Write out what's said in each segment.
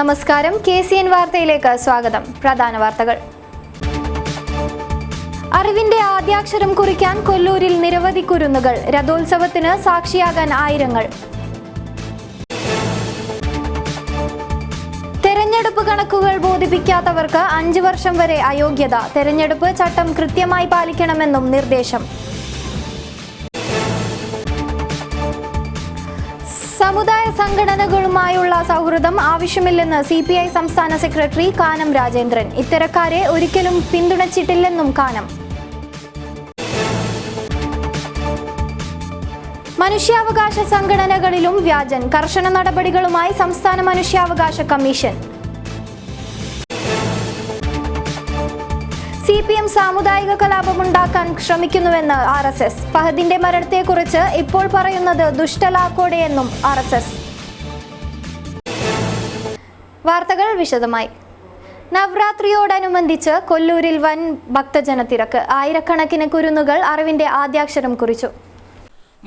നമസ്കാരം, KCN വാർത്തയിലേക്ക് സ്വാഗതം. പ്രധാന വാർത്തകൾ. അറിവിന്റെ ആദ്യാക്ഷരം കുറിക്കാൻ കൊല്ലൂരിൽ നിരവധി കുരുന്നുകൾ. രഥോത്സവത്തിന് സാക്ഷിയാകാൻ ആയിരങ്ങൾ. തെരഞ്ഞെടുപ്പ് കണക്കുകൾ ബോധിപ്പിക്കാത്തവർക്ക് 5 വർഷം വരെ അയോഗ്യത. തെരഞ്ഞെടുപ്പ് ചട്ടം കൃത്യമായി പാലിക്കണമെന്നും നിർദ്ദേശം. സമുദായ സംഘടനകളുമായുള്ള സൗഹൃദം ആവശ്യമില്ലെന്ന് CPI സംസ്ഥാന സെക്രട്ടറി കാനം രാജേന്ദ്രൻ. ഇത്തരക്കാരെ ഒരിക്കലും പിന്തുണച്ചിട്ടില്ലെന്നും കാനം. മനുഷ്യാവകാശ സംഘടനകളിലും വ്യാജൻ. കർശന നടപടികളുമായി സംസ്ഥാന മനുഷ്യാവകാശ കമ്മീഷൻ. CPM സാമുദായിക കലാപമുണ്ടാക്കാൻ ശ്രമിക്കുന്നുവെന്ന് RSS. ഫഹദിന്റെ മരണത്തെക്കുറിച്ച് ഇപ്പോൾ പറയുന്നത് ദുഷ്ടലാക്കോടെയെന്നും RSS. വാർത്തകൾ വിശദമായി. നവരാത്രിയോടനുബന്ധിച്ച് കൊല്ലൂരിൽ വൻ ഭക്തജനത്തിരക്ക്. ആയിരക്കണക്കിന് കുരുന്നുകൾ അറിവിന്റെ ആദ്യാക്ഷരം കുറിച്ചു.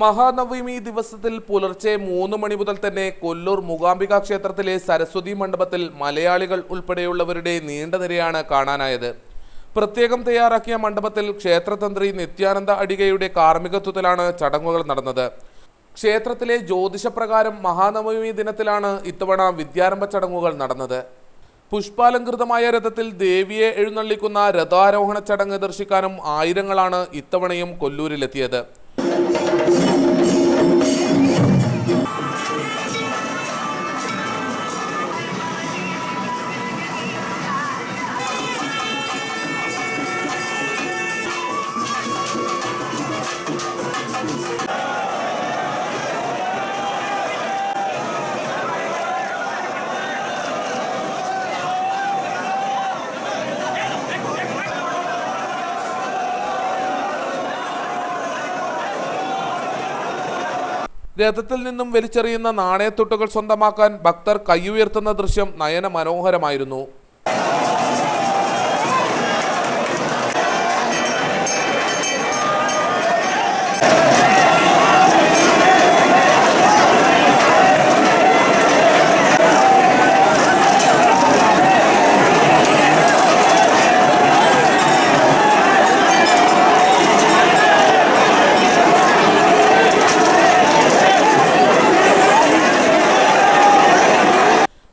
മഹാനവമി ദിവസത്തിൽ പുലർച്ചെ 3 മണി മുതൽ തന്നെ കൊല്ലൂർ മൂകാംബിക ക്ഷേത്രത്തിലെ സരസ്വതി മണ്ഡപത്തിൽ മലയാളികൾ ഉൾപ്പെടെയുള്ളവരുടെ നീണ്ട നിരയാണ് കാണാനായത്. പ്രത്യേകം തയ്യാറാക്കിയ മണ്ഡപത്തിൽ ക്ഷേത്രതന്ത്രി നിത്യാനന്ദ അടികയുടെ കാർമ്മികത്വത്തിലാണ് ചടങ്ങുകൾ നടന്നത്. ക്ഷേത്രത്തിലെ ജ്യോതിഷപ്രകാരം മഹാനവമി ദിനത്തിലാണ് ഇത്തവണ വിദ്യാരംഭ ചടങ്ങുകൾ നടന്നത്. പുഷ്പാലങ്കൃതമായ രഥത്തിൽ ദേവിയെ എഴുന്നള്ളിക്കുന്ന രഥാരോഹണ ചടങ്ങ് ദർശിക്കാനും ആയിരങ്ങളാണ് ഇത്തവണയും കൊല്ലൂരിലെത്തിയത്. രഥത്തിൽ നിന്നും വലിച്ചെറിയുന്ന നാണയത്തുട്ടുകൾ സ്വന്തമാക്കാൻ ഭക്തർ കൈയുയർത്തുന്ന ദൃശ്യം നയന മനോഹരമായിരുന്നു.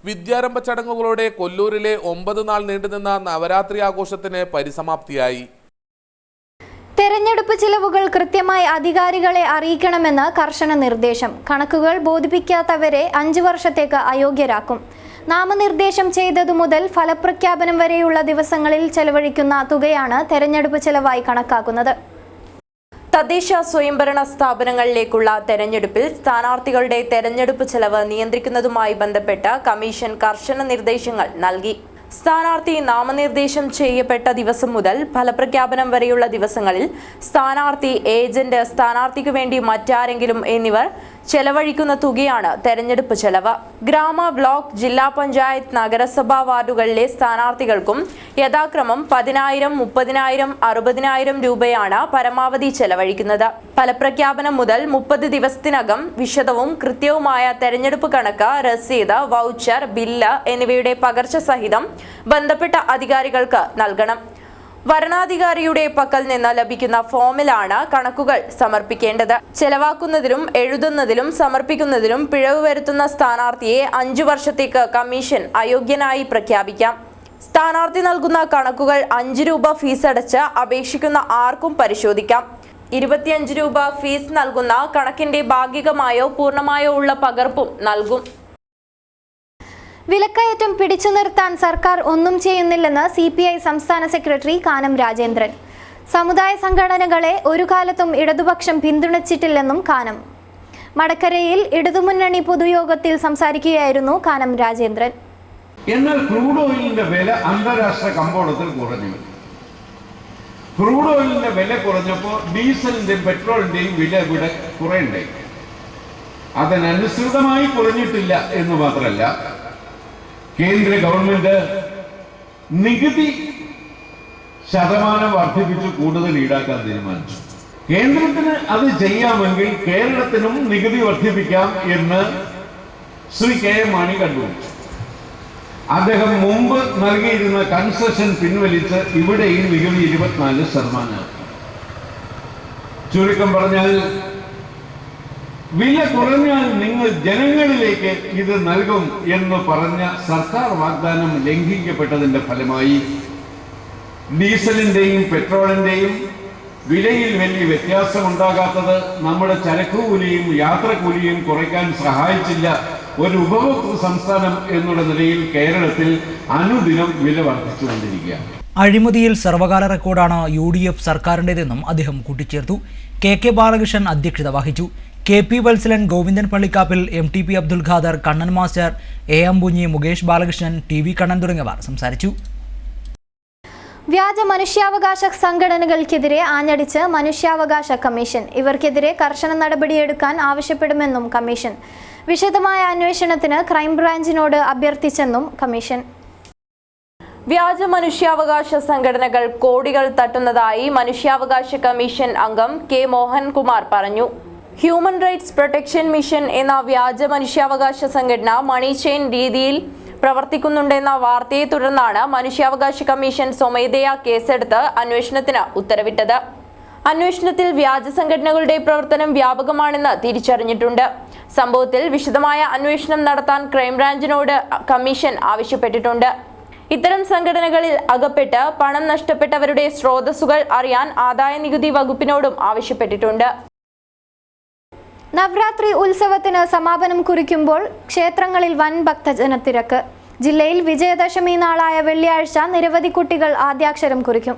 വിദ്യാരംഭ ചടങ്ങുകളോടെ കൊല്ലൂരിലെ 9 നാൾ നീണ്ടുനിന്ന നവരാത്രി ആഘോഷത്തിന് പരിസമാപ്തിയായി. തെരഞ്ഞെടുപ്പ് ചിലവുകൾ കൃത്യമായി അധികാരികളെ അറിയിക്കണമെന്ന് കർശന നിർദ്ദേശം. കണക്കുകൾ ബോധിപ്പിക്കാത്തവരെ 5 വർഷത്തേക്ക് അയോഗ്യരാക്കും. നാമനിർദ്ദേശം ചെയ്തതു മുതൽ ഫലപ്രഖ്യാപനം വരെയുള്ള ദിവസങ്ങളിൽ ചെലവഴിക്കുന്ന തുകയാണ് തെരഞ്ഞെടുപ്പ് ചെലവായി കണക്കാക്കുന്നത്. തദ്ദേശ സ്വയംഭരണ സ്ഥാപനങ്ങളിലേക്കുള്ള തെരഞ്ഞെടുപ്പിൽ സ്ഥാനാർത്ഥികളുടെ തെരഞ്ഞെടുപ്പ് ചെലവ് നിയന്ത്രിക്കുന്നതുമായി ബന്ധപ്പെട്ട് കമ്മീഷൻ കർശന നിർദ്ദേശങ്ങൾ നൽകി. സ്ഥാനാർത്ഥി നാമനിർദ്ദേശം ചെയ്യപ്പെട്ട ദിവസം മുതൽ ഫലപ്രഖ്യാപനം വരെയുള്ള ദിവസങ്ങളിൽ സ്ഥാനാർത്ഥി, ഏജന്റ്, സ്ഥാനാർത്ഥിക്കു വേണ്ടി മറ്റാരെങ്കിലും എന്നിവർ ചെലവഴിക്കുന്ന തുകയാണ് തെരഞ്ഞെടുപ്പ് ചെലവ്. ഗ്രാമ, ബ്ലോക്ക്, ജില്ലാ പഞ്ചായത്ത്, നഗരസഭാ വാർഡുകളിലെ സ്ഥാനാർത്ഥികൾക്കും യഥാക്രമം 10,000, 30,000, 60,000 രൂപയാണ് പരമാവധി ചെലവഴിക്കുന്നത്. ഫലപ്രഖ്യാപനം മുതൽ 30 ദിവസത്തിനകം വിശദവും കൃത്യവുമായ തെരഞ്ഞെടുപ്പ് കണക്ക്, രസീത്, വൗച്ചർ, ബില്ല് എന്നിവയുടെ പകർച്ച സഹിതം ബന്ധപ്പെട്ട അധികാരികൾക്ക് നൽകണം. വരണാധികാരിയുടെ പക്കൽ നിന്ന് ലഭിക്കുന്ന ഫോമിലാണ് കണക്കുകൾ സമർപ്പിക്കേണ്ടത്. ചെലവാക്കുന്നതിലും എഴുതുന്നതിലും സമർപ്പിക്കുന്നതിലും പിഴവ് വരുത്തുന്ന സ്ഥാനാർത്ഥിയെ 5 വർഷത്തേക്ക് കമ്മീഷൻ അയോഗ്യനായി പ്രഖ്യാപിക്കാം. സ്ഥാനാർത്ഥി നൽകുന്ന കണക്കുകൾ 5 രൂപ ഫീസ് അടച്ച് അപേക്ഷിക്കുന്ന ആർക്കും പരിശോധിക്കാം. 25 രൂപ ഫീസ് നൽകുന്ന കണക്കിന്റെ ഭാഗികമായോ പൂർണ്ണമായോ ഉള്ള പകർപ്പും നൽകും. വിലക്കയറ്റം പിടിച്ചു നിർത്താൻ സർക്കാർ ഒന്നും ചെയ്യുന്നില്ലെന്ന് CPI സംസ്ഥാന സെക്രട്ടറി കാനം രാജേന്ദ്രൻ. സമുദായ സംഘടനകളെ ഒരു കാലത്തും ഇടതുപക്ഷം പിന്തുണച്ചിട്ടില്ലെന്നും കാനം. മടക്കരയിൽ ഇടതുമുന്നണി പൊതുയോഗത്തിൽ സംസാരിക്കുകയായിരുന്നു കാനം രാജേന്ദ്രൻ. എന്നാൽ ക്രൂഡ് ഓയിലിന്റെ വില അന്താരാഷ്ട്ര കമ്പോളത്തിൽ കുറഞ്ഞു. ക്രൂഡ് ഓയിലിന്റെ വില കുറഞ്ഞപ്പോൾ ഡീസലിന്റെയും പെട്രോളിന്റെയും വില ഇവിടെ കുറയണ്ടേ? അതിനനുസൃതമായി കുറഞ്ഞിട്ടില്ല എന്ന് മാത്രമല്ല, കേന്ദ്ര ഗവൺമെന്റ് നികുതി ശതമാനം വർദ്ധിപ്പിച്ച് കൂടുതൽ ഈടാക്കാൻ തീരുമാനിച്ചു. കേന്ദ്രത്തിന് അത് ചെയ്യാമെങ്കിൽ കേരളത്തിനും നികുതി വർദ്ധിപ്പിക്കാം എന്ന് ശ്രീ കെ എം മാണി കണ്ടുപിടിച്ചു. അദ്ദേഹം മുമ്പ് നൽകിയിരുന്ന കൺസെഷൻ പിൻവലിച്ച് ഇവിടെയും നികുതി 24%. ചുരുക്കം പറഞ്ഞാൽ വില കുറഞ്ഞാൽ നിങ്ങൾ ജനങ്ങളിലേക്ക് ഇത് നൽകും എന്ന് പറഞ്ഞ സർക്കാർ വാഗ്ദാനം ലംഘിക്കപ്പെട്ടതിന്റെ ഫലമായി ഡീസലിന്റെയും പെട്രോളിന്റെയും വിലയിൽ വലിയ വ്യത്യാസമുണ്ടാകാത്തത് നമ്മുടെ ചരക്കുകൂലിയും യാത്രക്കൂലിയും കുറയ്ക്കാൻ സഹായിച്ചില്ല. ഒരു ഉപഭോക്തൃ സംസ്ഥാനം എന്നുള്ള നിലയിൽ കേരളത്തിൽ അനുദിനം വില വർദ്ധിച്ചുകൊണ്ടിരിക്കുകയാണ്. അഴിമതിയിൽ സർവകാല റെക്കോർഡാണ് UDF സർക്കാരിൻ്റെതെന്നും അദ്ദേഹം കൂട്ടിച്ചേർത്തു. KK ബാലകൃഷ്ണൻ അധ്യക്ഷത വഹിച്ചു. KP Vatsalan, Govindan Pallikkappil, MTP Abdul Khader, Kannan master, A Ambunhi, Mukesh Balakrishnan, TV Kannan തുടങ്ങിയവർ സംസാരിച്ചു. വ്യാജ മനുഷ്യാവകാശ സംഘടനകൾക്കെതിരെ ആഞ്ഞടിച്ച് മനുഷ്യാവകാശ കമ്മീഷൻ. ഇവർക്കെതിരെ കർശന നടപടിയെടുക്കാൻ ആവശ്യപ്പെടുമെന്നും കമ്മീഷൻ. വിശദമായ അന്വേഷണത്തിന് ക്രൈംബ്രാഞ്ചിനോട് അഭ്യർത്ഥിച്ചെന്നും കമ്മീഷൻ. വ്യാജ മനുഷ്യാവകാശ സംഘടനകൾ കോടികൾ തട്ടുന്നതായി മനുഷ്യാവകാശ കമ്മീഷൻ അംഗം K മോഹൻകുമാർ പറഞ്ഞു. ഹ്യൂമൻ റൈറ്റ്സ് പ്രൊട്ടക്ഷൻ മിഷൻ എന്ന വ്യാജ മനുഷ്യാവകാശ സംഘടന മണി ചെയിൻ രീതിയിൽ പ്രവർത്തിക്കുന്നുണ്ടെന്ന വാർത്തയെ തുടർന്നാണ് മനുഷ്യാവകാശ കമ്മീഷൻ സ്വമേധയാ കേസെടുത്ത് അന്വേഷണത്തിന് ഉത്തരവിട്ടത്. അന്വേഷണത്തിൽ വ്യാജ സംഘടനകളുടെ പ്രവർത്തനം വ്യാപകമാണെന്ന് തിരിച്ചറിഞ്ഞിട്ടുണ്ട്. സംഭവത്തിൽ വിശദമായ അന്വേഷണം നടത്താൻ ക്രൈംബ്രാഞ്ചിനോട് കമ്മീഷൻ ആവശ്യപ്പെട്ടിട്ടുണ്ട്. ഇത്തരം സംഘടനകളിൽ അകപ്പെട്ട് പണം നഷ്ടപ്പെട്ടവരുടെ സ്രോതസ്സുകൾ അറിയാൻ ആദായനികുതി വകുപ്പിനോടും ആവശ്യപ്പെട്ടിട്ടുണ്ട്. നവരാത്രി ഉത്സവത്തിന് സമാപനം കുറിക്കുമ്പോൾ ക്ഷേത്രങ്ങളിൽ വൻ ഭക്തജനത്തിരക്ക്. ജില്ലയിൽ വിജയദശമി നാളായ വെള്ളിയാഴ്ച നിരവധി കുട്ടികൾ ആദ്യാക്ഷരം കുറിക്കും.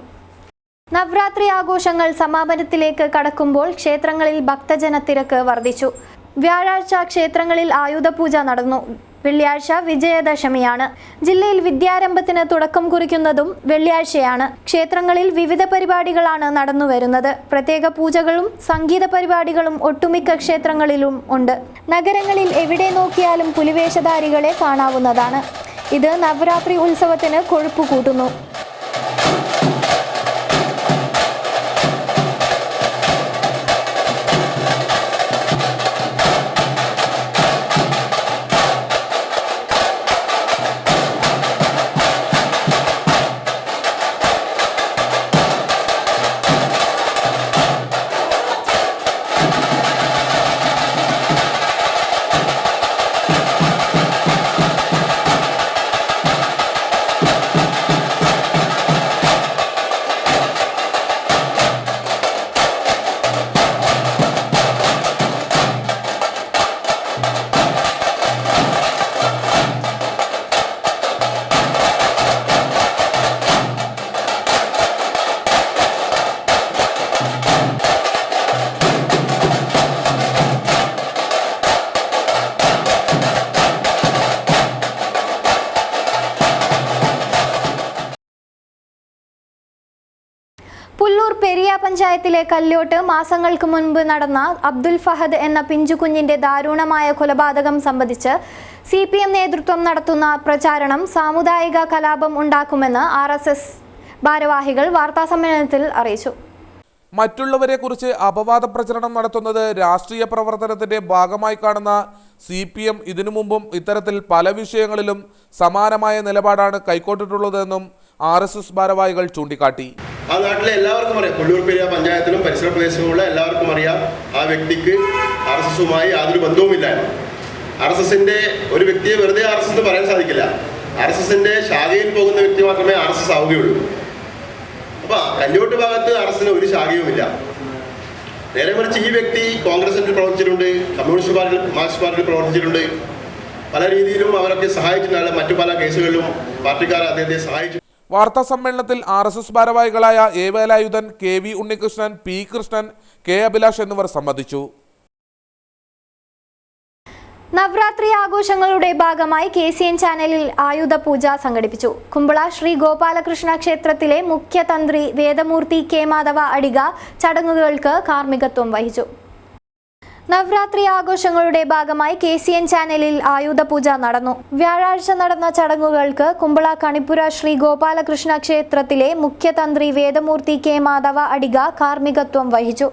നവരാത്രി ആഘോഷങ്ങൾ സമാപനത്തിലേക്ക് കടക്കുമ്പോൾ ക്ഷേത്രങ്ങളിൽ ഭക്തജനത്തിരക്ക് വർദ്ധിച്ചു. വ്യാഴാഴ്ച ക്ഷേത്രങ്ങളിൽ ആയുധപൂജ നടന്നു. വെള്ളിയാഴ്ച വിജയദശമിയാണ്. ജില്ലയിൽ വിദ്യാരംഭത്തിന് തുടക്കം കുറിക്കുന്നതും വെള്ളിയാഴ്ചയാണ്. ക്ഷേത്രങ്ങളിൽ വിവിധ പരിപാടികളാണ് നടന്നുവരുന്നത്. പ്രത്യേക പൂജകളും സംഗീത പരിപാടികളും ഒട്ടുമിക്ക ക്ഷേത്രങ്ങളിലും ഉണ്ട്. നഗരങ്ങളിൽ എവിടെ നോക്കിയാലും പുലിവേഷധാരികളെ കാണാവുന്നതാണ്. ഇത് നവരാത്രി ഉത്സവത്തിന് കൊഴുപ്പ് കൂട്ടുന്നു. പുല്ലൂർ പെരിയ പഞ്ചായത്തിലെ കല്ലോട്ട് മാസങ്ങൾക്ക് മുൻപ് നടന്ന അബ്ദുൽ ഫഹദ് എന്ന പിഞ്ചുകുഞ്ഞിന്റെ ദാരുണമായ കൊലപാതകം സംബന്ധിച്ച് CPM നേതൃത്വം നടത്തുന്ന പ്രചാരണം സാമുദായിക കലാപം ഉണ്ടാക്കുമെന്ന് RSS ഭാരവാഹികൾ വാർത്താസമ്മേളനത്തിൽ അറിയിച്ചു. മറ്റുള്ളവരെക്കുറിച്ച് അപവാദ പ്രചരണം നടത്തുന്നത് രാഷ്ട്രീയ പ്രവർത്തനത്തിന്റെ ഭാഗമായി കാണുന്ന CPM ഇതിനു മുമ്പും ഇത്തരത്തിൽ പല വിഷയങ്ങളിലും സമാനമായ നിലപാടാണ് കൈക്കൊണ്ടിട്ടുള്ളതെന്നും RSS ഭാരവാഹികൾ ചൂണ്ടിക്കാട്ടി. ആ നാട്ടിലെ എല്ലാവർക്കും അറിയാം, പുല്ലൂർ പെരിയ പഞ്ചായത്തിലും പരിസര പ്രദേശങ്ങളിലുള്ള എല്ലാവർക്കും അറിയാം, ആ വ്യക്തിക്ക് RSSുമായി യാതൊരു ബന്ധവുമില്ല. RSSന്റെ ഒരു വ്യക്തിയെ വെറുതെ RSS എന്ന് പറയാൻ സാധിക്കില്ല. RSSന്റെ ശാഖയിൽ പോകുന്ന വ്യക്തി മാത്രമേ RSS ആവുകയുള്ളൂ. അപ്പൊ കല്യോട്ട് ഭാഗത്ത് RSSന് ഒരു ശാഖയുമില്ല. നേരെ മറിച്ച് ഈ വ്യക്തി കോൺഗ്രസിൽ പ്രവർത്തിച്ചിട്ടുണ്ട്, കമ്മ്യൂണിസ്റ്റ് പാർട്ടിയിൽ, മാർക്സിസ്റ്റ് പാർട്ടിയിൽ പ്രവർത്തിച്ചിട്ടുണ്ട്. പല രീതിയിലും അവരൊക്കെ സഹായിച്ചിട്ടുണ്ട്. മറ്റു പല കേസുകളിലും പാർട്ടിക്കാർ അദ്ദേഹത്തെ സഹായിച്ചു. വാർത്താ സമ്മേളനത്തിൽ RSS ഭാരവാഹികളായ A Velayudhan, KV Unnikrishnan, P Krishnan, K Abhilash എന്നിവർ സംബന്ധിച്ചു. നവരാത്രി ആഘോഷങ്ങളുടെ ഭാഗമായി KCN ചാനലിൽ ആയുധ പൂജ സംഘടിപ്പിച്ചു. കുമ്പള ശ്രീ ഗോപാലകൃഷ്ണ ക്ഷേത്രത്തിലെ മുഖ്യ തന്ത്രി വേദമൂർത്തി K മാധവ അടിക ചടങ്ങുകൾക്ക് കാർമ്മികത്വം വഹിച്ചു. നവരാത്രി ആഘോഷങ്ങളുടെ ഭാഗമായി KCN ചാനലിൽ ആയുധ പൂജ നടന്നു. വ്യാഴാഴ്ച നടന്ന ചടങ്ങുകൾക്ക് കുമ്പള കണിപ്പുര ശ്രീ ഗോപാലകൃഷ്ണ ക്ഷേത്രത്തിലെ മുഖ്യ തന്ത്രി വേദമൂർത്തി K മാധവ അടിക കാർമ്മികത്വം വഹിച്ചു.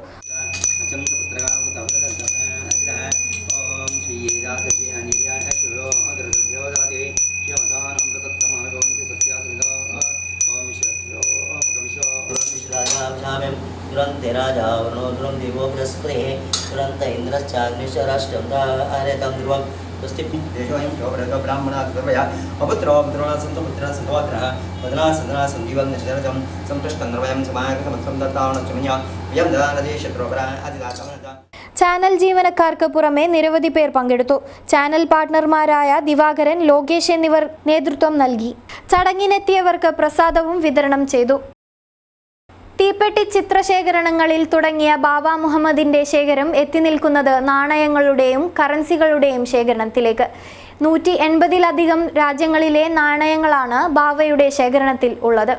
वज्रामें दुरन्ते राजा वरुणो दुरं देवो बृहस्पतिः दुरन्त इन्द्रश्चाग्निश्चराष्ट्रं धारयतां ध्रुवं स्वस्ति देशोऽयं चोपरतो ब्राह्मणाः सर्वया अपुत्रो पुत्रोणा सन्तो पुत्रः सन्तोत्रः वदना सदना सन्दीवं निश्चरजं सम्पृष्टं निर्वयं समागतमत्सं दत्तावनचमन्या वयं ददानदे शत्रुपरा अधिदाचमनता. ചാനൽ ജീവനക്കാർക്ക് പുറമെ നിരവധി പേർ പങ്കെടുത്തു. ചാനൽ പാർട്ണർമാരായ ദിവാകരൻ, ലോകേഷ് എന്നിവർ നേതൃത്വം നൽകി. ചടങ്ങിനെത്തിയവർക്ക് പ്രസാദവും വിതരണം ചെയ്തു. തീപ്പെട്ടി ചിത്രശേഖരണങ്ങളിൽ തുടങ്ങിയ ബാബ മുഹമ്മദിന്റെ ശേഖരം എത്തി നിൽക്കുന്നത് നാണയങ്ങളുടെയും കറൻസികളുടെയും ശേഖരണത്തിലേക്ക്. 180-ലധികം രാജ്യങ്ങളിലെ നാണയങ്ങളാണ് ബാവയുടെ ശേഖരണത്തിൽ ഉള്ളത്.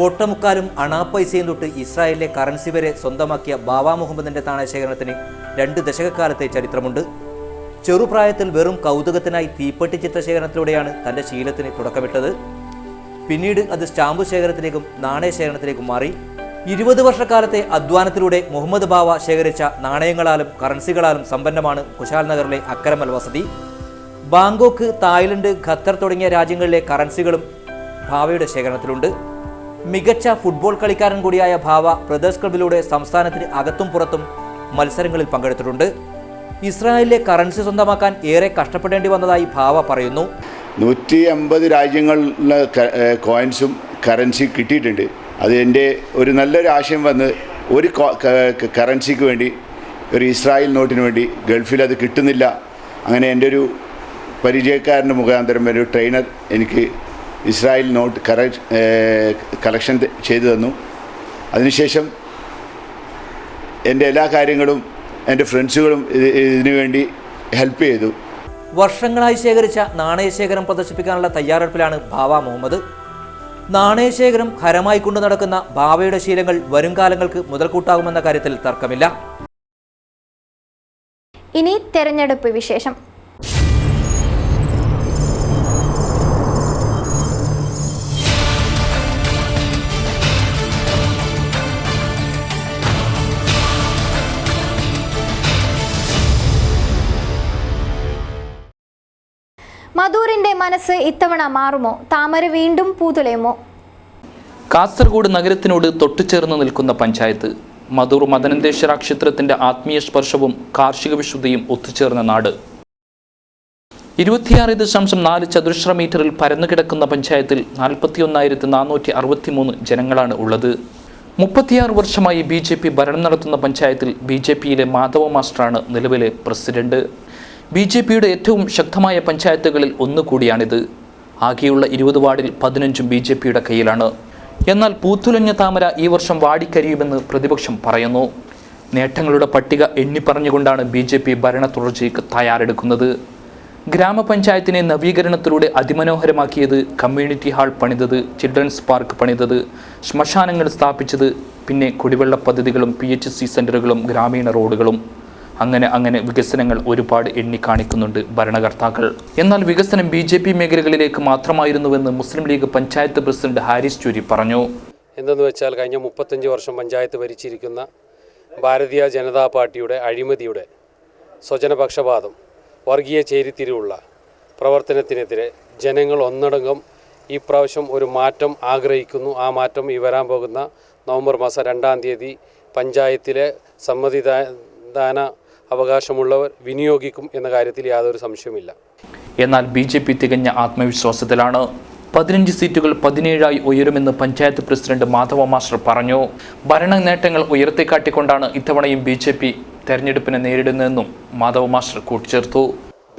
ഓട്ടമുക്കാലും അണാപ്പൈസയും തൊട്ട് ഇസ്രായേലിലെ കറൻസി വരെ സ്വന്തമാക്കിയ ബാബ മുഹമ്മദിന്റെ നാണയശേഖരണത്തിന് 2 ദശകക്കാലത്തെ ചരിത്രമുണ്ട്. ചെറുപ്രായത്തിൽ വെറും കൗതുകത്തിനായി തീപ്പെട്ടി ചിത്രശേഖരണത്തിലൂടെയാണ് തന്റെ ശീലത്തിന് തുടക്കമിട്ടത്. പിന്നീട് അത് സ്റ്റാമ്പ് ശേഖരത്തിലേക്കും നാണയശേഖരണത്തിലേക്കും മാറി. 20 വർഷക്കാലത്തെ അധ്വാനത്തിലൂടെ മുഹമ്മദ് ബാവ ശേഖരിച്ച നാണയങ്ങളാലും കറൻസികളാലും സമ്പന്നമാണ് കുശാൽ നഗറിലെ അക്കരമൽ വസതി. ബാങ്കോക്ക്, തായ്ലൻഡ്, ഖത്തർ തുടങ്ങിയ രാജ്യങ്ങളിലെ കറൻസികളും ബാവയുടെ ശേഖരണത്തിലുണ്ട്. മികച്ച ഫുട്ബോൾ കളിക്കാരൻ കൂടിയായ ബാവ ബ്രദേഴ്സ് ക്ലബിലൂടെ സംസ്ഥാനത്തിന് അകത്തും പുറത്തും മത്സരങ്ങളിൽ പങ്കെടുത്തിട്ടുണ്ട്. ഇസ്രായേലിലെ കറൻസി സ്വന്തമാക്കാൻ ഏറെ കഷ്ടപ്പെടേണ്ടി വന്നതായി ബാവ പറയുന്നു. 150 രാജ്യങ്ങളിലെ കോയിൻസും കറൻസി കിട്ടിയിട്ടുണ്ട്. അത് എൻ്റെ ഒരു നല്ലൊരു ആശയം വന്ന് ഒരു കറൻസിക്ക് വേണ്ടി, ഒരു ഇസ്രായേൽ നോട്ടിന് വേണ്ടി ഗൾഫിൽ അത് കിട്ടുന്നില്ല. അങ്ങനെ എൻ്റെ ഒരു പരിചയക്കാരൻ്റെ മുഖാന്തരം ഒരു ട്രെയിനർ എനിക്ക് ഇസ്രായേൽ നോട്ട് കളക്ഷൻ ചെയ്തു തന്നു. അതിനുശേഷം എൻ്റെ എല്ലാ കാര്യങ്ങളും എൻ്റെ ഫ്രണ്ട്സുകളും ഇതിനു വേണ്ടി ഹെൽപ്പ് ചെയ്തു. വർഷങ്ങളായി ശേഖരിച്ച നാണയശേഖരം പ്രദർശിപ്പിക്കാനുള്ള തയ്യാറെടുപ്പിലാണ് ബാവ മുഹമ്മദ്. നാണയശേഖരം ഹരമായി കൊണ്ടു നടക്കുന്ന ബാവയുടെ ശീലങ്ങൾ വരും കാലങ്ങൾക്ക് മുതൽക്കൂട്ടാകുമെന്ന കാര്യത്തിൽ തർക്കമില്ല. ഇനി തെരഞ്ഞെടുപ്പ് വിശേഷം. മധൂറിന്റെ മനസ്സ് ഇത്തവണ മാറുമോ? താമര വീണ്ടും പൂതുലയുമോ? കാസർഗോഡ് നഗരത്തിനോട് തൊട്ടുചേർന്ന് നിൽക്കുന്ന പഞ്ചായത്ത്. മധൂർ മദനന്തേശ്വര ക്ഷേത്രത്തിന്റെ ആത്മീയ സ്പർശവും കാർഷിക വിശുദ്ധിയും ഒത്തുചേർന്ന നാട്. 26.4 ചതുരശ്ര മീറ്ററിൽ പരന്നുകിടക്കുന്ന പഞ്ചായത്തിൽ 41,463 ജനങ്ങളാണ് ഉള്ളത്. 36 വർഷമായി BJP ഭരണം നടത്തുന്ന പഞ്ചായത്തിൽ BJPയിലെ മാധവ മാസ്റ്ററാണ് നിലവിലെ പ്രസിഡന്റ്. BJPയുടെ ഏറ്റവും ശക്തമായ പഞ്ചായത്തുകളിൽ ഒന്നുകൂടിയാണിത്. ആകെയുള്ള 20 വാർഡിൽ 15 BJPയുടെ കയ്യിലാണ്. എന്നാൽ പൂത്തുലഞ്ഞ താമര ഈ വർഷം വാടിക്കരിയുമെന്ന് പ്രതിപക്ഷം പറയുന്നു. നേട്ടങ്ങളുടെ പട്ടിക എണ്ണിപ്പറഞ്ഞുകൊണ്ടാണ് BJP ഭരണ തുടർച്ചയ്ക്ക് തയ്യാറെടുക്കുന്നത്. ഗ്രാമപഞ്ചായത്തിനെ നവീകരണത്തിലൂടെ അതിമനോഹരമാക്കിയത്, കമ്മ്യൂണിറ്റി ഹാൾ പണിതത്, ചിൽഡ്രൻസ് പാർക്ക് പണിതത്, ശ്മശാനങ്ങൾ സ്ഥാപിച്ചത്, പിന്നെ കുടിവെള്ള പദ്ധതികളും PHC സെന്ററുകളും ഗ്രാമീണ റോഡുകളും. അങ്ങനെ വികസനങ്ങൾ ഒരുപാട് എണ്ണിക്കാണിക്കുന്നുണ്ട് ഭരണകർത്താക്കൾ. എന്നാൽ വികസനം BJP മേഖലകളിലേക്ക് മാത്രമായിരുന്നുവെന്ന് മുസ്ലിം ലീഗ് പഞ്ചായത്ത് പ്രസിഡന്റ് ഹാരിസ് ചൂരി പറഞ്ഞു. എന്തെന്ന് വെച്ചാൽ കഴിഞ്ഞ 35 വർഷം പഞ്ചായത്ത് ഭരിച്ചിരിക്കുന്ന ഭാരതീയ ജനതാ പാർട്ടിയുടെ അഴിമതിയുടെ, സ്വജനപക്ഷപാതം, വർഗീയ ചേരിതിരിവുള്ള പ്രവർത്തനത്തിനെതിരെ ജനങ്ങൾ ഒന്നടങ്കം ഈ പ്രാവശ്യം ഒരു മാറ്റം ആഗ്രഹിക്കുന്നു. ആ മാറ്റം ഈ വരാൻ പോകുന്ന നവംബർ മാസം 2-ാം തീയതി പഞ്ചായത്തിലെ സമ്മതിദാന അവകാശമുള്ളവർ വിനിയോഗിക്കും എന്ന കാര്യത്തിൽ യാതൊരു സംശയവുമില്ല. എന്നാൽ BJP തികഞ്ഞ ആത്മവിശ്വാസത്തിലാണ്. 15 സീറ്റുകൾ 17ആയി ഉയരുമെന്ന് പഞ്ചായത്ത് പ്രസിഡന്റ് മാധവ മാസ്റ്റർ പറഞ്ഞു. ഭരണ നേട്ടങ്ങൾ ഉയർത്തിക്കാട്ടിക്കൊണ്ടാണ് ഇത്തവണയും BJP തെരഞ്ഞെടുപ്പിനെ നേരിടുന്നതെന്നും മാധവ മാസ്റ്റർ കൂട്ടിച്ചേർത്തു.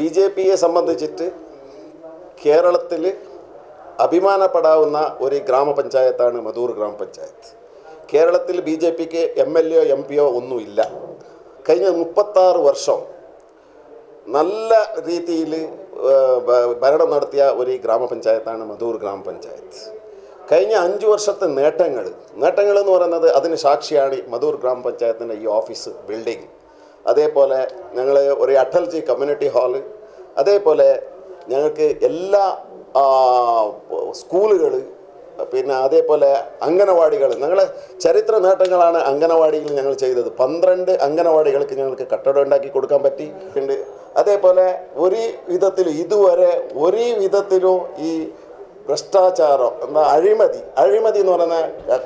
BJPയെ സംബന്ധിച്ചിട്ട് കേരളത്തിൽ അഭിമാനപ്പെടാവുന്ന ഒരു ഗ്രാമപഞ്ചായത്താണ് മധൂർ ഗ്രാമപഞ്ചായത്ത്. കേരളത്തിൽ BJPക്ക് MLA യോ MP യോ ഒന്നുമില്ല. കഴിഞ്ഞ 36 വർഷം നല്ല രീതിയിൽ ഭരണം നടത്തിയ ഒരു ഗ്രാമപഞ്ചായത്താണ് മധൂർ ഗ്രാമപഞ്ചായത്ത്. കഴിഞ്ഞ 5 വർഷത്തെ നേട്ടങ്ങൾ എന്ന് പറയുന്നത് അതിന് സാക്ഷിയാണ് മധൂർ ഗ്രാമപഞ്ചായത്തിൻ്റെ ഈ ഓഫീസ് ബിൽഡിംഗ്. അതേപോലെ ഞങ്ങൾ ഒരു അടൽജി കമ്മ്യൂണിറ്റി ഹാള്, അതേപോലെ ഞങ്ങൾക്ക് എല്ലാ സ്കൂളുകൾ, പിന്നെ അതേപോലെ അംഗനവാടികൾ. ഞങ്ങളെ ചരിത്ര നേട്ടങ്ങളാണ് അംഗനവാടിയിൽ ഞങ്ങൾ ചെയ്തത്. 12 അംഗനവാടികൾക്ക് ഞങ്ങൾക്ക് കട്ടടം ഉണ്ടാക്കി കൊടുക്കാൻ പറ്റിയിട്ടുണ്ട്. അതേപോലെ ഇതുവരെ ഒരു വിധത്തിലും ഈ ഭ്രഷ്ടാചാരം അഴിമതി എന്ന് പറയുന്ന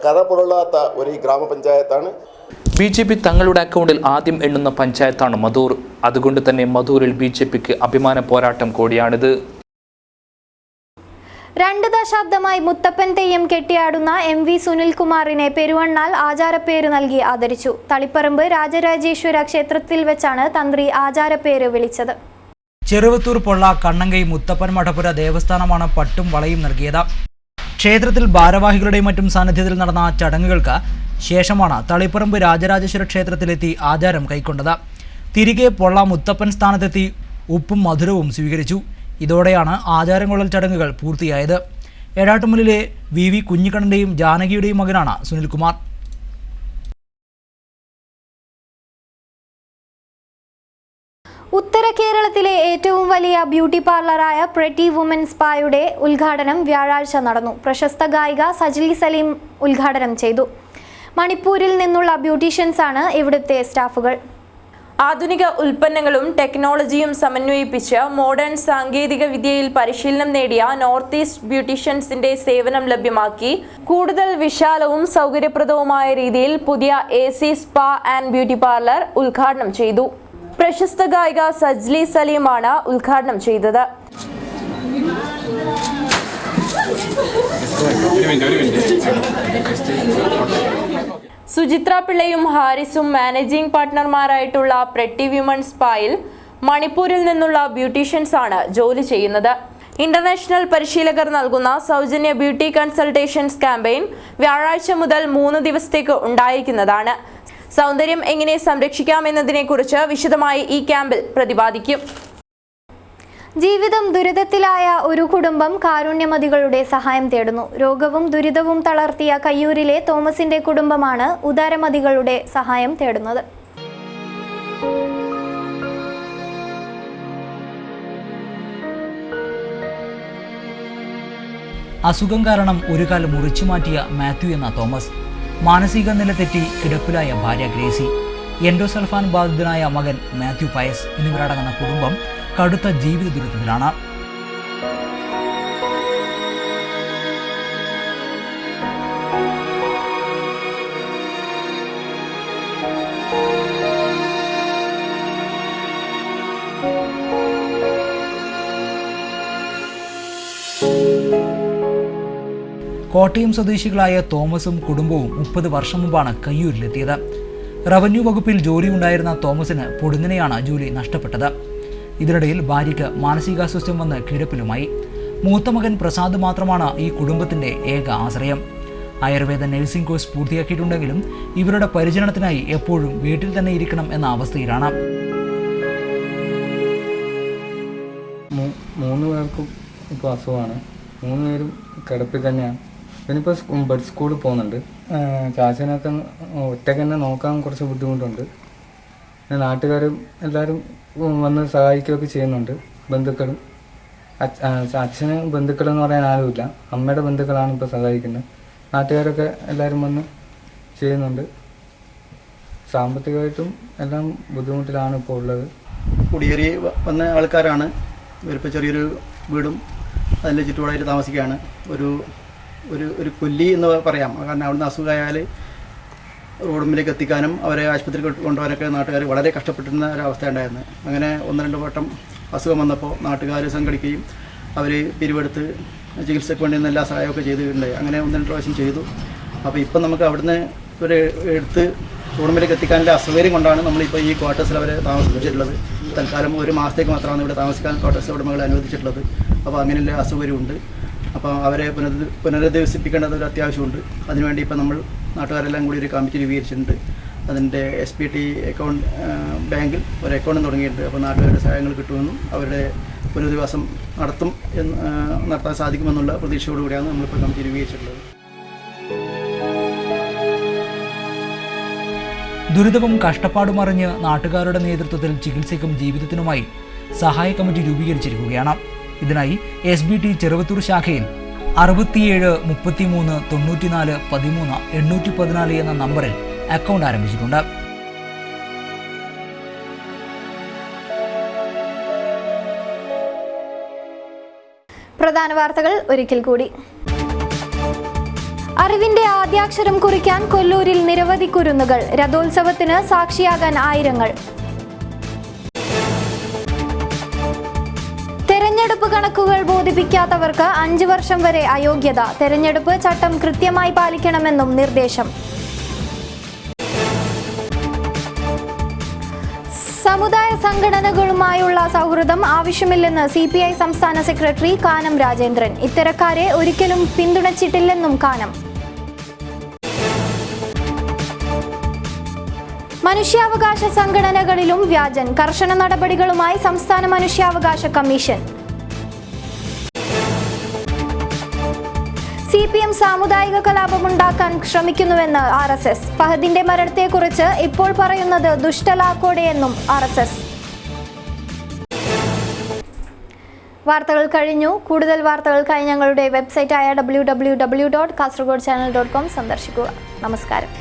കരപുരളാത്ത ഒരു ഗ്രാമപഞ്ചായത്താണ്. BJP തങ്ങളുടെ അക്കൗണ്ടിൽ ആദ്യം എണ്ണുന്ന പഞ്ചായത്താണ് മധൂർ. അതുകൊണ്ട് തന്നെ മധൂരിൽ BJPക്ക് അഭിമാന പോരാട്ടം കൂടിയാണിത്. 2 ദശാബ്ദമായി മുത്തപ്പൻ തെയ്യം കെട്ടിയാടുന്ന MV സുനിൽകുമാറിനെ പെരുവണ്ണാൽ ആചാരപ്പേര് നൽകി ആദരിച്ചു. തളിപ്പറമ്പ് രാജരാജേശ്വര ക്ഷേത്രത്തിൽ വെച്ചാണ് തന്ത്രി ആചാരപ്പേര് വിളിച്ചത്. ചെറുവത്തൂർ പൊള്ള കണ്ണങ്കൈ മുത്തപ്പൻ മഠപുര ദേവസ്ഥാനമാണ് പട്ടും വളയും നൽകിയത്. ക്ഷേത്രത്തിൽ ഭാരവാഹികളുടെയും മറ്റും സാന്നിധ്യത്തിൽ നടന്ന ചടങ്ങുകൾക്ക് ശേഷമാണ് തളിപ്പറമ്പ് രാജരാജേശ്വര ക്ഷേത്രത്തിലെത്തി ആചാരം കൈക്കൊണ്ടത്. തിരികെ പൊള്ള മുത്തപ്പൻ സ്ഥാനത്തെത്തി ഉപ്പും മധുരവും സ്വീകരിച്ചു. ഇതോടെയാണ് ആചാരംകൊള്ളൽ ചടങ്ങുകൾ പൂർത്തിയായത്. എടാട്ടുമുല്ലിലെ VV കുഞ്ഞിക്കണ്ണൻ്റെയും ജാനകിയുടെയും മകനാണ് സുനിൽകുമാർ. ഉത്തര കേരളത്തിലെ ഏറ്റവും വലിയ ബ്യൂട്ടി പാർലറായ പ്രെറ്റി വുമൻ സ്പായുടെ ഉദ്ഘാടനം വ്യാഴാഴ്ച നടന്നു. പ്രശസ്ത ഗായിക സജ്ലി സലീം ഉദ്ഘാടനം ചെയ്തു. മണിപ്പൂരിൽ നിന്നുള്ള ബ്യൂട്ടീഷ്യൻസാണ് ഇവിടുത്തെ സ്റ്റാഫുകൾ. ആധുനിക ഉൽപ്പന്നങ്ങളും ടെക്നോളജിയും സമന്വയിപ്പിച്ച് മോഡേൺ സാങ്കേതിക വിദ്യയിൽ പരിശീലനം നേടിയ നോർത്ത് ഈസ്റ്റ് ബ്യൂട്ടീഷ്യൻസിന്റെ സേവനം ലഭ്യമാക്കി കൂടുതൽ വിശാലവും സൗകര്യപ്രദവുമായ രീതിയിൽ പുതിയ AC spa and beauty parlour ഉദ്ഘാടനം ചെയ്തു. പ്രശസ്ത ഗായിക സജ്ലി സലീമാണ് ഉദ്ഘാടനം ചെയ്തത്. സുചിത്ര പിള്ളയും ഹാരിസും മാനേജിംഗ് പാർട്ട്ണർമാരായിട്ടുള്ള പ്രെറ്റി വിമൺ സ്പായിൽ മണിപ്പൂരിൽ നിന്നുള്ള ബ്യൂട്ടീഷ്യൻസ് ആണ് ജോലി ചെയ്യുന്നത്. ഇന്റർനാഷണൽ പരിശീലകർ നൽകുന്ന സൗജന്യ ബ്യൂട്ടി കൺസൾട്ടേഷൻസ് ക്യാമ്പയിൻ വ്യാഴാഴ്ച മുതൽ 3 ദിവസത്തേക്ക് ഉണ്ടായിരിക്കുന്നതാണ്. സൗന്ദര്യം എങ്ങനെ സംരക്ഷിക്കാമെന്നതിനെക്കുറിച്ച് വിശദമായി ഈ ക്യാമ്പിൽ പ്രതിപാദിക്കും. ജീവിതം ദുരിതത്തിലായ ഒരു കുടുംബം കാരുണ്യമതികളുടെ സഹായം തേടുന്നു. രോഗവും ദുരിതവും തളർത്തിയ കയ്യൂരിലെ തോമസിന്റെ കുടുംബമാണ് ഉദാരമതികളുടെ സഹായം തേടുന്നത്. അസുഖം കാരണം ഒരു കാലം മുറിച്ചു മാറ്റിയ മാത്യു എന്ന തോമസ്, മാനസിക നില തെറ്റി കിടപ്പിലായ ഭാര്യ ഗ്രേസി, എൻഡോസൾഫാൻ ബാധിതനായ മകൻ മാത്യു പയസ് എന്നിവരടങ്ങുന്ന കുടുംബം കടുത്ത ജീവിത ദുരിതത്തിലാണ്. കോട്ടയം സ്വദേശികളായ തോമസും കുടുംബവും 30 വർഷം മുമ്പാണ് കയ്യൂരിലെത്തിയത്. റവന്യൂ വകുപ്പിൽ ജോലി ഉണ്ടായിരുന്ന തോമസിന് പൊടുന്നനെയാണ് ജോലി നഷ്ടപ്പെട്ടത്. ഇതിനിടയിൽ ഭാര്യയ്ക്ക് മാനസികാസ്വാസ്ഥ്യം വന്ന് കിടപ്പിലുമായി. മൂത്ത മകൻ പ്രസാദ് മാത്രമാണ് ഈ കുടുംബത്തിൻ്റെ ഏക ആശ്രയം. ആയുർവേദ നഴ്സിംഗ് കോഴ്സ് പൂർത്തിയാക്കിയിട്ടുണ്ടെങ്കിലും ഇവരുടെ പരിചരണത്തിനായി എപ്പോഴും വീട്ടിൽ തന്നെ ഇരിക്കണം എന്ന അവസ്ഥയിലാണ്. 3 പേർക്കും ഇപ്പോൾ അസുഖമാണ്. 3 പേരും കിടപ്പിൽ തന്നെയാണ്. പിന്നിപ്പോൾ ബഡ് സ്കൂളിൽ പോകുന്നുണ്ട്. ചാച്ചനൊക്കെ ഒറ്റയ്ക്ക് തന്നെ നോക്കാൻ കുറച്ച് ബുദ്ധിമുട്ടുണ്ട്. നാട്ടുകാരും എല്ലാവരും വന്ന് സഹായിക്കുകയൊക്കെ ചെയ്യുന്നുണ്ട്. ബന്ധുക്കളും അച്ഛന് ബന്ധുക്കളെന്ന് പറയാൻ ആരുമില്ല. അമ്മയുടെ ബന്ധുക്കളാണ് ഇപ്പോൾ സഹായിക്കുന്നത്. നാട്ടുകാരൊക്കെ എല്ലാവരും വന്ന് ചെയ്യുന്നുണ്ട്. സാമ്പത്തികമായിട്ടും എല്ലാം ബുദ്ധിമുട്ടിലാണ് ഇപ്പോൾ ഉള്ളത്. കുടിയേറി വന്ന ആൾക്കാരാണ്. ഇവരിപ്പോൾ ചെറിയൊരു വീടും അതിൻ്റെ ചുറ്റുപാടായിട്ട് താമസിക്കുകയാണ്. ഒരു കൊല്ലി എന്ന് പറയാം. കാരണം അവിടുന്ന് അസുഖമായാൽ റോഡുമ്പിലേക്ക് എത്തിക്കാനും അവരെ ആശുപത്രിയിൽ കൊണ്ടുപോകാനൊക്കെ നാട്ടുകാർ വളരെ കഷ്ടപ്പെട്ടിരുന്ന ഒരവസ്ഥ ഉണ്ടായിരുന്നു. അങ്ങനെ 1-2 വട്ടം അസുഖം വന്നപ്പോൾ നാട്ടുകാർ സംഘടിക്കുകയും അവർ പിരിവെടുത്ത് ചികിത്സയ്ക്ക് വേണ്ടിയിരുന്ന എല്ലാ സഹായമൊക്കെ ചെയ്തിട്ടുണ്ട്. അങ്ങനെ 1-2 പ്രാവശ്യം ചെയ്തു. അപ്പോൾ ഇപ്പം നമുക്ക് അവിടുന്ന് ഒരു എടുത്ത് റോഡുമ്പിലേക്ക് എത്തിക്കാനുള്ള അസൗകര്യം കൊണ്ടാണ് നമ്മളിപ്പോൾ ഈ ക്വാർട്ടേഴ്സിൽ അവരെ താമസിപ്പിച്ചിട്ടുള്ളത്. തൽക്കാലം 1 മാസത്തേക്ക് മാത്രമാണ് ഇവിടെ താമസിക്കാൻ ക്വാർട്ടേഴ്സ് ഉടമകൾ അനുവദിച്ചിട്ടുള്ളത്. അപ്പോൾ അങ്ങനെയുള്ള അസൗകര്യമുണ്ട്. അപ്പോൾ അവരെ പുനരധിവസിപ്പിക്കേണ്ടത് ഒരു അത്യാവശ്യമുണ്ട്. അതിനുവേണ്ടി ഇപ്പോൾ നമ്മൾ നാട്ടുകാരെല്ലാം കൂടി ഒരു കമ്മിറ്റി രൂപീകരിച്ചിട്ടുണ്ട്. അതിൻ്റെ SPT അക്കൗണ്ട് ബാങ്കിൽ ഒരു അക്കൗണ്ടും തുടങ്ങിയിട്ടുണ്ട്. അപ്പോൾ നാട്ടുകാരുടെ സഹായങ്ങൾ കിട്ടുമെന്നും അവരുടെ പുനരധിവാസം നടത്താൻ സാധിക്കുമെന്നുള്ള പ്രതീക്ഷയോടുകൂടിയാണ് നമ്മളിപ്പോൾ കമ്മിറ്റി രൂപീകരിച്ചിട്ടുള്ളത്. ദുരിതവും കഷ്ടപ്പാടും അറിഞ്ഞ് നാട്ടുകാരുടെ നേതൃത്വത്തിൽ ചികിത്സയ്ക്കും ജീവിതത്തിനുമായി സഹായ കമ്മിറ്റി രൂപീകരിച്ചിരിക്കുകയാണ്. ഇതിനായി SBT ചെറുവത്തൂർ ശാഖയിൽ 67 33 94 13 814 എന്ന നമ്പറിൽ അക്കൗണ്ട് ആരംഭിച്ചിട്ടുണ്ട്. പ്രധാന വാർത്തകൾ ഒരിക്കൽ കൂടി. അറിവിന്റെ ആദ്യാക്ഷരം കുറിക്കാൻ കൊല്ലൂരിൽ നിരവധി കുരുന്നുകൾ. രഥോത്സവത്തിന് സാക്ഷിയാകാൻ ആയിരങ്ങൾ. തെരഞ്ഞെടുപ്പ് കണക്കുകൾ ബോധിപ്പിക്കാത്തവർക്ക് 5 വർഷം വരെ അയോഗ്യത. തെരഞ്ഞെടുപ്പ് ചട്ടം കൃത്യമായി പാലിക്കണമെന്നും നിർദ്ദേശം. സമുദായ സംഘടനകളുമായുള്ള സൗഹൃദം ആവശ്യമില്ലെന്ന് CPI സംസ്ഥാന സെക്രട്ടറി കാനം രാജേന്ദ്രൻ. ഇത്തരക്കാരെ ഒരിക്കലും പിന്തുണച്ചിട്ടില്ലെന്നും കാനം. മനുഷ്യാവകാശ സംഘടനകളിലും വ്യാജൻ. കർശന നടപടികളുമായി സംസ്ഥാന മനുഷ്യാവകാശ കമ്മീഷൻ. CPM സാമുദായിക കലാപമുണ്ടാക്കാൻ ശ്രമിക്കുന്നുവെന്ന് RSS. ഫഹദിന്റെ മരണത്തെക്കുറിച്ച് ഇപ്പോൾ പറയുന്നത് ദുഷ്ടലാക്കോടെയെന്നും RSS. വാർത്തകൾ കഴിഞ്ഞു. കൂടുതൽ വാർത്തകൾക്കായി ഞങ്ങളുടെ വെബ്സൈറ്റായ www.kasergodchannel.com സന്ദർശിക്കുക. നമസ്കാരം.